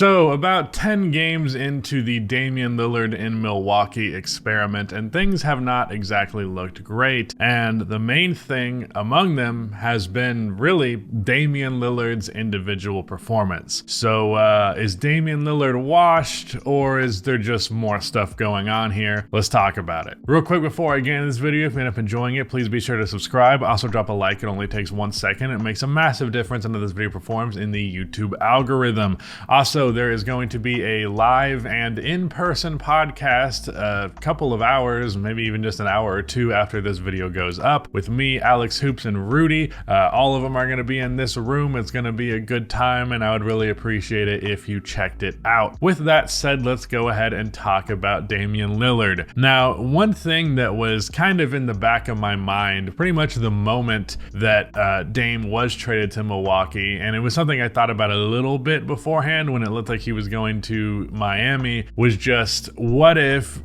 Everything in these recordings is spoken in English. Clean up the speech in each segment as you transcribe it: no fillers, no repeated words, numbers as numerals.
So about 10 games into the Damian Lillard in Milwaukee experiment, and things have not exactly looked great. And the main thing among them has been really Damian Lillard's individual performance. So is Damian Lillard washed, or is there just more stuff going on here? Let's talk about it. Real quick before I get into this video, if you end up enjoying it, please be sure to subscribe. Also drop a like, it only takes 1 second. It makes a massive difference in how this video performs in the YouTube algorithm. Also, there is going to be a live and in-person podcast a couple of hours, maybe even just an hour or two after this video goes up, with me, Alex Hoops, and Rudy. All of them are going to be in this room. It's going to be a good time, and I would really appreciate it if you checked it out. With that said, let's go ahead and talk about Damian Lillard. Now, one thing that was kind of in the back of my mind pretty much the moment that Dame was traded to Milwaukee, and it was something I thought about a little bit beforehand when it looked like he was going to Miami, was just what if,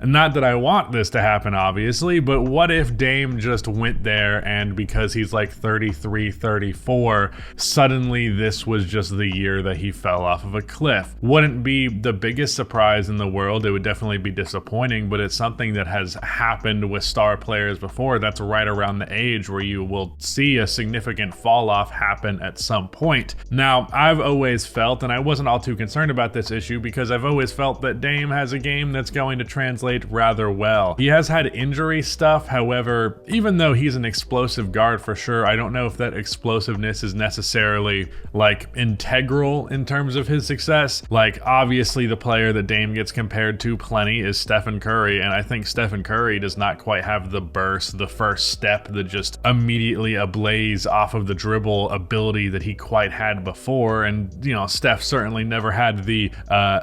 not that I want this to happen obviously, but what if Dame just went there and because he's like 33, 34, suddenly this was just the year that he fell off of a cliff? Wouldn't be the biggest surprise in the world. It would definitely be disappointing, but it's something that has happened with star players before. That's right around the age where you will see a significant fall off happen at some point. Now, I've always felt, and I wasn't all too concerned about this issue because I've always felt that Dame has a game that's going to translate rather well. He has had injury stuff, however, even though he's an explosive guard for sure, I don't know if that explosiveness is necessarily like integral in terms of his success. Like, obviously the player that Dame gets compared to plenty is Stephen Curry, and I think Stephen Curry does not quite have the burst, the first step, that just immediately ablaze off of the dribble ability that he quite had before. And you know, Steph certainly never had the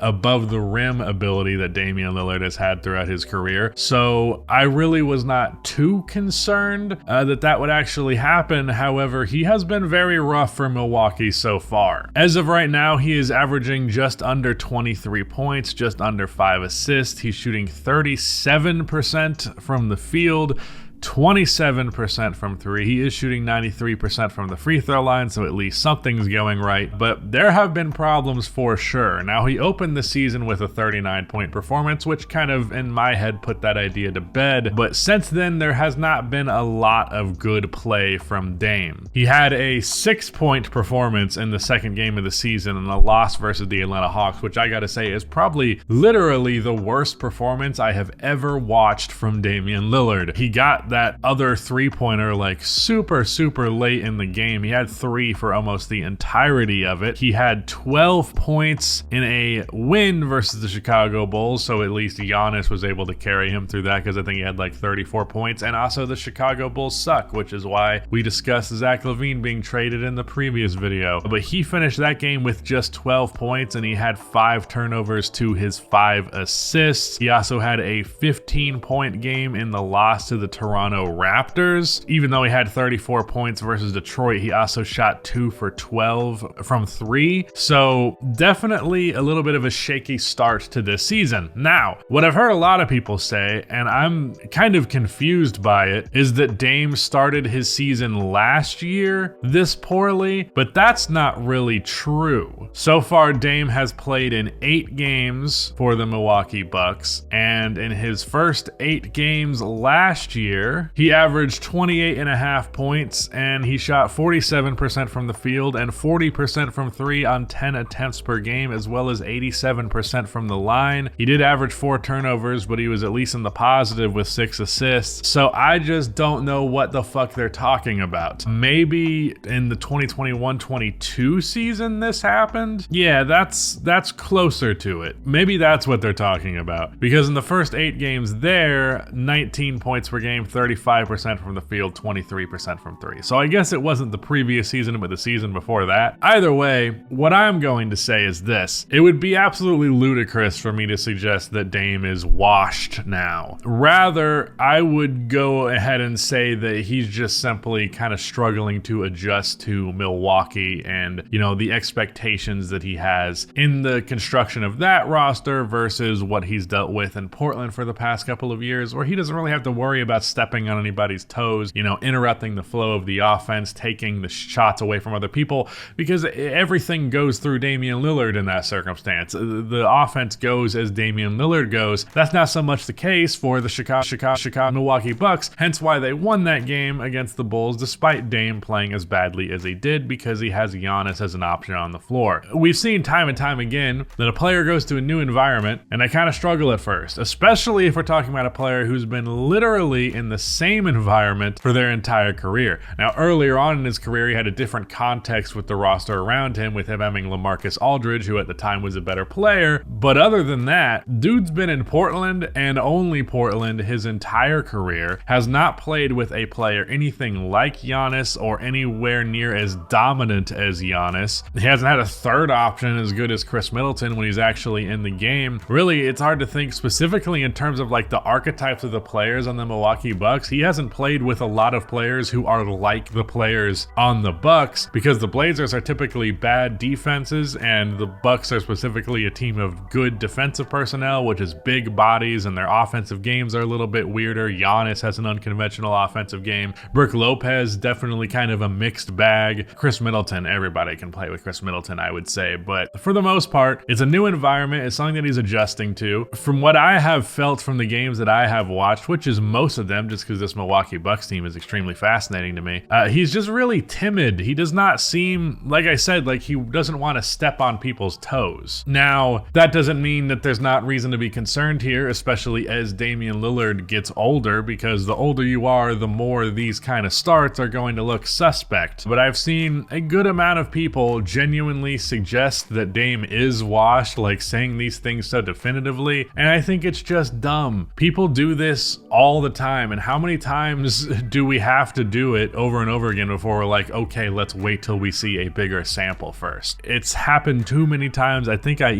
above the rim ability that Damian Lillard has had throughout his career. So I really was not too concerned that would actually happen. However, he has been very rough for Milwaukee so far. As of right now, he is averaging just under 23 points, just under 5 assists. He's shooting 37% from the field, 27% from three. He is shooting 93% from the free throw line, so at least something's going right, but there have been problems for sure. Now, he opened the season with a 39-point performance, which kind of in my head put that idea to bed, but since then there has not been a lot of good play from Dame. He had a 6-point performance in the second game of the season in a loss versus the Atlanta Hawks, which I gotta say is probably literally the worst performance I have ever watched from Damian Lillard. He got that other three-pointer like super late in the game. He had 3 for almost the entirety of it. He had 12 points in a win versus the Chicago Bulls, so at least Giannis was able to carry him through that because I think he had like 34 points. And also the Chicago Bulls suck, which is why we discussed Zach LaVine being traded in the previous video. But he finished that game with just 12 points and he had 5 turnovers to his 5 assists. He also had a 15-point game in the loss to the Toronto Raptors. Even though he had 34 points versus Detroit, he also shot 2 for 12 from 3. So definitely a little bit of a shaky start to this season. Now, what I've heard a lot of people say, and I'm kind of confused by it, is that Dame started his season last year this poorly, but that's not really true. So far, Dame has played in 8 games for the Milwaukee Bucks, and in his first 8 games last year, he averaged 28.5 points and he shot 47% from the field and 40% from 3 on 10 attempts per game, as well as 87% from the line. He did average 4 turnovers, but he was at least in the positive with 6 assists. So I just don't know what the fuck they're talking about. Maybe in the 2021-22 season this happened? Yeah, that's closer to it. Maybe that's what they're talking about. Because in the first 8 games there, 19 points per game, 35% from the field, 23% from 3. So I guess it wasn't the previous season, but the season before that. Either way, what I'm going to say is this. It would be absolutely ludicrous for me to suggest that Dame is washed now. Rather, I would go ahead and say that he's just simply kind of struggling to adjust to Milwaukee and, you know, the expectations that he has in the construction of that roster versus what he's dealt with in Portland for the past couple of years, where he doesn't really have to worry about stepping stepping on anybody's toes, interrupting the flow of the offense, taking the shots away from other people, because everything goes through Damian Lillard in that circumstance. The offense goes as Damian Lillard goes. That's not so much the case for the Chicago Milwaukee Bucks, hence why they won that game against the Bulls despite Dame playing as badly as he did, because he has Giannis as an option on the floor. We've seen time and time again that a player goes to a new environment and they kind of struggle at first, especially if we're talking about a player who's been literally in the same environment for their entire career. Now, earlier on in his career, he had a different context with the roster around him, with him having LaMarcus Aldridge, who at the time was a better player. But other than that, dude's been in Portland and only Portland his entire career, has not played with a player anything like Giannis or anywhere near as dominant as Giannis. He hasn't had a third option as good as Chris Middleton when he's actually in the game. Really, it's hard to think specifically in terms of like the archetypes of the players on the Milwaukee Bucks. He hasn't played with a lot of players who are like the players on the Bucks, because the Blazers are typically bad defenses and the Bucks are specifically a team of good defensive personnel, which is big bodies, and their offensive games are a little bit weirder. Giannis has an unconventional offensive game. Brook Lopez, definitely kind of a mixed bag. Chris Middleton, everybody can play with Chris Middleton, I would say, but for the most part, it's a new environment. It's something that he's adjusting to. From what I have felt from the games that I have watched, which is most of them, just because this Milwaukee Bucks team is extremely fascinating to me, he's just really timid. He does not seem, like I said, like he doesn't want to step on people's toes. Now, that doesn't mean that there's not reason to be concerned here, especially as Damian Lillard gets older, because the older you are, the more these kind of starts are going to look suspect. But I've seen a good amount of people genuinely suggest that Dame is washed, like saying these things so definitively, and I think it's just dumb. People do this all the time, and how many times do we have to do it over and over again before we're like, okay, let's wait till we see a bigger sample first? It's happened too many times. I think I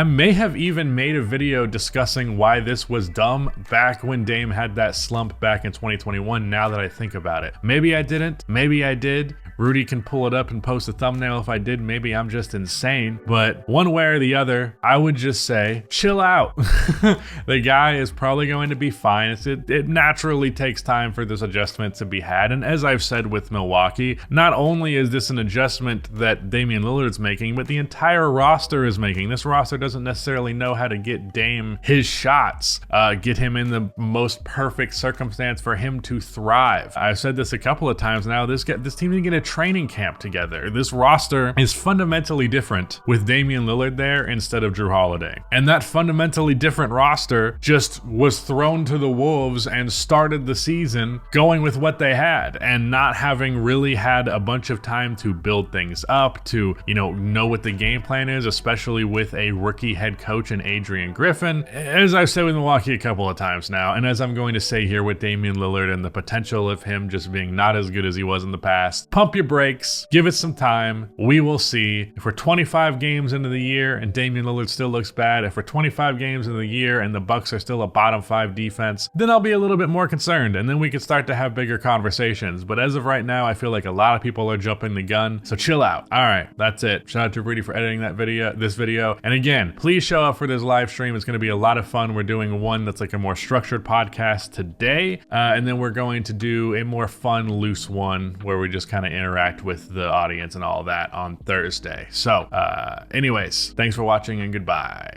may have even made a video discussing why this was dumb back when Dame had that slump back in 2021, now that I think about it. Maybe I didn't, maybe I did. Rudy can pull it up and post a thumbnail if I did. Maybe I'm just insane, but one way or the other, I would just say, chill out. The guy is probably going to be fine. It naturally takes time for this adjustment to be had. And as I've said with Milwaukee, not only is this an adjustment that Damian Lillard's making, but the entire roster is making. This roster doesn't necessarily know how to get Dame his shots, get him in the most perfect circumstance for him to thrive. I've said this a couple of times now. This team didn't get a training camp together. This roster is fundamentally different with Damian Lillard there instead of Jrue Holiday. And that fundamentally different roster just was thrown to the wolves and started the season going with what they had and not having really had a bunch of time to build things up, to, know what the game plan is, especially with a rookie head coach in Adrian Griffin. As I've said with Milwaukee a couple of times now, and as I'm going to say here with Damian Lillard and the potential of him just being not as good as he was in the past, pump your brakes, give it some time. We will see. If we're 25 games into the year and Damian Lillard still looks bad, if we're 25 games into the year and the Bucks are still a bottom 5 defense, then I'll be a little bit more concerned, and then we can start to have bigger conversations. But as of right now, I feel like a lot of people are jumping the gun, so chill out. All right, that's it. Shout out to Rudy for editing this video. And again, please show up for this live stream. It's going to be a lot of fun. We're doing one that's like a more structured podcast today, and then we're going to do a more fun, loose one where we just kind of interact with the audience and all that on Thursday. So anyways, thanks for watching and goodbye.